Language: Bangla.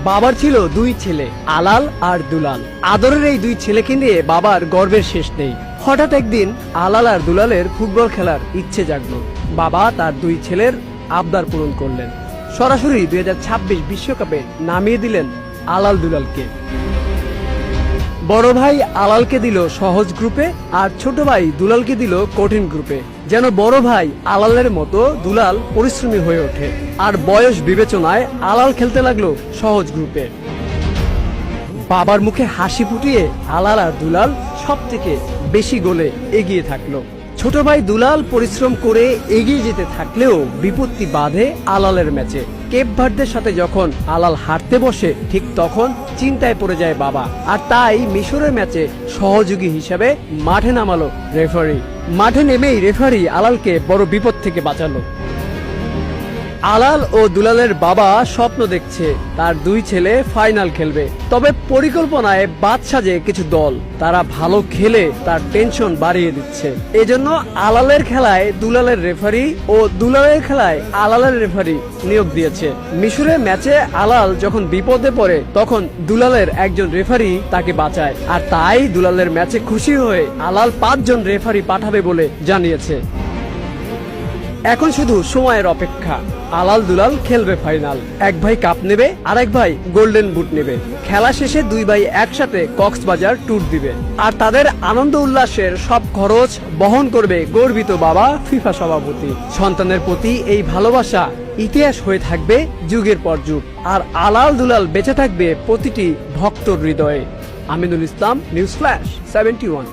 বাবার ছিল দুই ছেলে, আলাল আর দুলাল। আদরের এই দুই ছেলেকে নিয়ে বাবার গর্বের শেষ নেই। হঠাৎ একদিন আলাল আর দুলালের ফুটবল খেলার ইচ্ছে জাগলো। বাবা তার দুই ছেলের আবদার পূরণ করলেন। সরাসরি 2026 বিশ্বকাপে নামিয়ে দিলেন আলাল দুলালকে। বড় ভাই আলালকে দিল সহজ গ্রুপে, আর ছোট ভাই দুলালকে দিল কঠিন গ্রুপে, যেন বড় ভাই আলালের মতো দুলাল পরিশ্রমী হয়ে ওঠে। আর বয়স বিবেচনায় আলাল খেলতে লাগলো সহজ গ্রুপে। বাবার মুখে হাসি ফুটিয়ে আলাল আর দুলাল সব থেকে বেশি গোলে এগিয়ে থাকলো। ছোট ভাই দুলাল পরিশ্রম করে এগিয়ে যেতে থাকলেও বিপত্তি বাধে আলালের ম্যাচে। কেপ ভার্দের সাথে যখন আলাল হারতে বসে, ঠিক তখন চিন্তায় পড়ে যায় বাবা। আর তাই মিশরের ম্যাচে সহযোগী হিসেবে মাঠে নামালো রেফারি। মাঠে নেমেই রেফারি আলালকে বড় বিপদ থেকে বাঁচালো। আলাল ও দুলালের বাবা স্বপ্ন দেখছে তার দুই ছেলে ফাইনাল খেলবে, তবে পরিকল্পনায় বাদ সাজে কিছু দল। তারা ভালো খেলে তার টেনশন বাড়িয়ে দিচ্ছে। এজন্য আলালের খেলায় দুলালের রেফারি ও দুলালের খেলায় আলালের রেফারি নিয়োগ দিয়েছে। মিশরের ম্যাচে আলাল যখন বিপদে পড়ে, তখন দুলালের একজন রেফারি তাকে বাঁচায়। আর তাই দুলালের ম্যাচে খুশি হয়ে আলাল 5 জন রেফারি পাঠাবে বলে জানিয়েছে। এখন শুধু সময়ের অপেক্ষা। আলাল দুলাল খেলবে ফাইনাল। এক ভাই কাপ নেবে, আর এক ভাই গোল্ডেন বুট নেবে। খেলা শেষে দুই ভাই একসাথে কক্সবাজার ট্যুর দিবে। আর তাদের আনন্দ উল্লাসের সব খরচ বহন করবে গর্বিত বাবা ফিফা সভাপতি। সন্তানের প্রতি এই ভালোবাসা ইতিহাস হয়ে থাকবে যুগের পর যুগ। আর আলাল দুলাল বেঁচে থাকবে প্রতিটি ভক্তর হৃদয়ে। Aminul Islam, news flash 71।